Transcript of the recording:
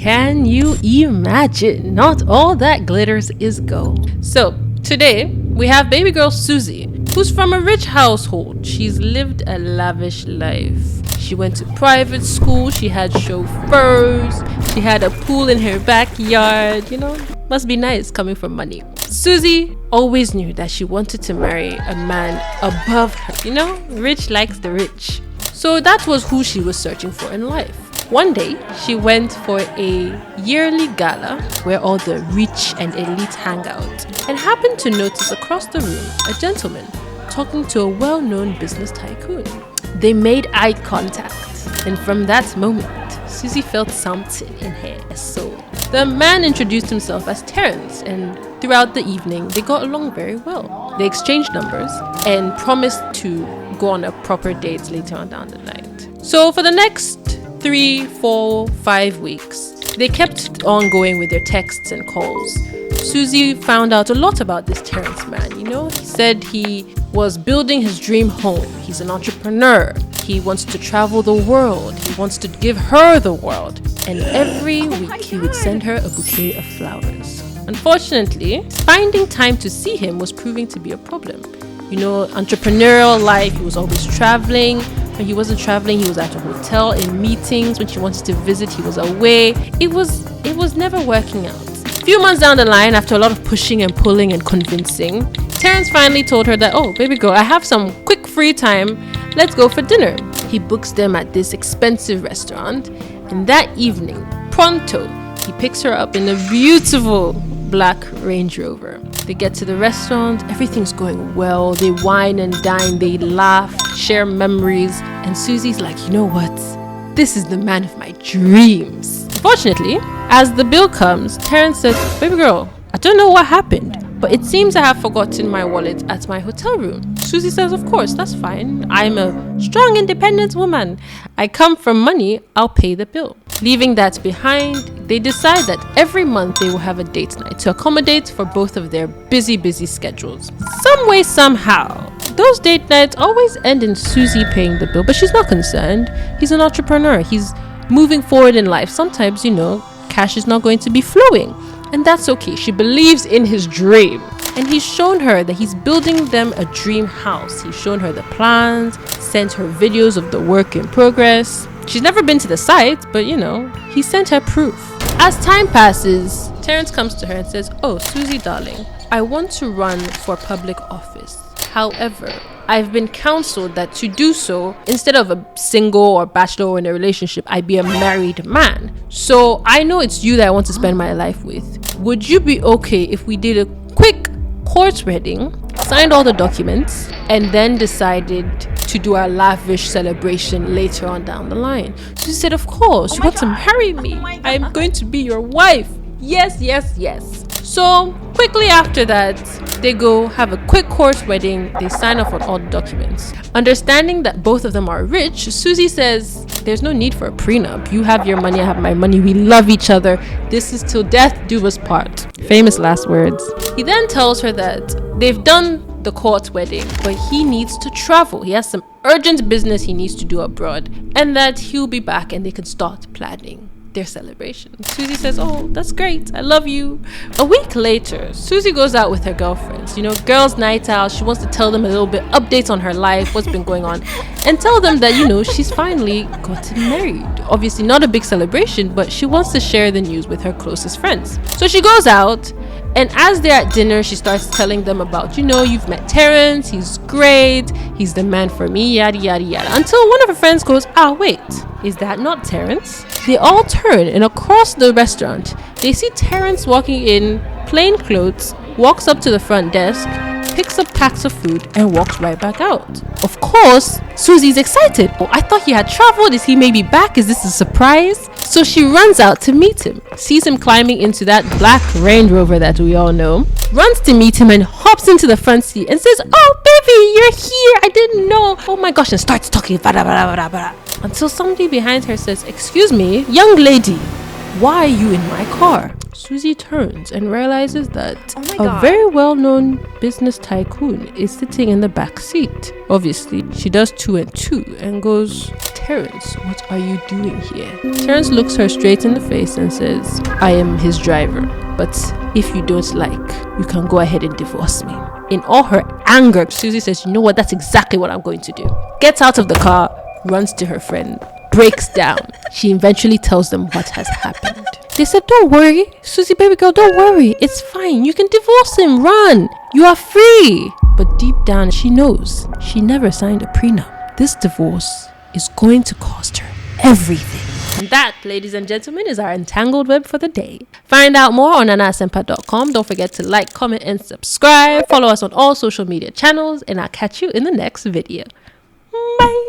Can you imagine? Not all that glitters is gold. So, today, we have baby girl Susie, who's from a rich household. She's lived a lavish life. She went to private school, she had chauffeurs, she had a pool in her backyard, must be nice coming from money. Susie always knew that she wanted to marry a man above her, rich likes the rich. So that was who she was searching for in life. One day, she went for a yearly gala where all the rich and elite hang out and happened to notice across the room a gentleman talking to a well-known business tycoon. They made eye contact, and from that moment, Susie felt something in her soul. The man introduced himself as Terrence, and throughout the evening, they got along very well. They exchanged numbers and promised to go on a proper date later on down the night. So for the next 3, 4, 5 weeks, they kept on going with their texts and calls. Susie found out a lot about this Terrence man, He said he was building his dream home. He's an entrepreneur. He wants to travel the world. He wants to give her the world. And every week he would send her a bouquet of flowers. Unfortunately, finding time to see him was proving to be a problem. Entrepreneurial life, he was always traveling. When he wasn't traveling, he was at a hotel in meetings. When she wanted to visit, he was away. It was never working out. A few months down the line, after a lot of pushing and pulling and convincing, Terrence finally told her that, oh, baby girl, I have some quick free time. Let's go for dinner. He books them at this expensive restaurant. And that evening, pronto, he picks her up in a beautiful black Range Rover. They get to the restaurant, everything's going well. They wine and dine, they laugh, share memories. And Susie's like, you know what? This is the man of my dreams. Fortunately, as the bill comes, Terrence says, baby girl, I don't know what happened, but it seems I have forgotten my wallet at my hotel room. Susie says, of course, that's fine. I'm a strong, independent woman. I come from money, I'll pay the bill. Leaving that behind, they decide that every month they will have a date night to accommodate for both of their busy schedules. Some way, somehow, those date nights always end in Susie paying the bill, but she's not concerned. He's an entrepreneur. He's moving forward in life. Sometimes, cash is not going to be flowing. And that's okay. She believes in his dream. And he's shown her that he's building them a dream house. He's shown her the plans, sent her videos of the work in progress. She's never been to the site, but he sent her proof. As time passes, Terrence comes to her and says, oh, Susie, darling, I want to run for public office. However, I've been counseled that to do so, instead of a single or bachelor or in a relationship, I be a married man. So I know it's you that I want to spend my life with. Would you be okay if we did a quick court wedding, signed all the documents, and then decided to do our lavish celebration later on down the line? So she said, of course, you want to marry me. I'm going to be your wife. Yes, yes, yes. So quickly after that, they go have a quick court wedding. They sign off on all the documents. Understanding that both of them are rich, Susie says, there's no need for a prenup. You have your money, I have my money. We love each other. This is till death do us part. Famous last words. He then tells her that they've done the court wedding, but he needs to travel. He has some urgent business he needs to do abroad, and that he'll be back and they can start planning their celebration. Susie says, oh, that's great, I love you. A week later, Susie goes out with her girlfriends, girls' night out. She wants to tell them a little bit updates on her life, what's been going on, and tell them that she's finally gotten married. Obviously not a big celebration, but she wants to share the news with her closest friends. So she goes out, and as they're at dinner, she starts telling them about, you've met Terrence, he's great, he's the man for me, yada yada yada, until one of her friends goes, wait, is that not Terrence? They all turn, and across the restaurant, they see Terrence walking in plain clothes, walks up to the front desk, picks up packs of food, and walks right back out. Of course, Susie's excited. Oh, I thought he had traveled. Is he maybe back? Is this a surprise? So she runs out to meet him, sees him climbing into that black Range Rover that we all know, runs to meet him and hops into the front seat and says, oh, baby, you're here. I didn't know. Oh my gosh, and starts talking. Until somebody behind her says, excuse me, young lady, why are you in my car? Susie turns and realizes that Oh my a God. very well-known business tycoon is sitting in the back seat. Obviously, she does 2 and 2 and goes, "Terrence, what are you doing here?" Terrence looks her straight in the face and says, "I am his driver, but if you don't like, you can go ahead and divorce me." In all her anger, Susie says, "You know what? That's exactly what I'm going to do." Gets out of the car, runs to her friend, breaks down. She eventually tells them what has happened. They said, "Don't worry, Susie, baby girl, don't worry. It's fine. You can divorce him. Run. You are free." But deep down, she knows she never signed a prenup. This divorce is going to cost her everything. And that, ladies and gentlemen, is our Entangled Web for the day. Find out more on anasempa.com. Don't forget to like, comment, and subscribe. Follow us on all social media channels, and I'll catch you in the next video. Bye.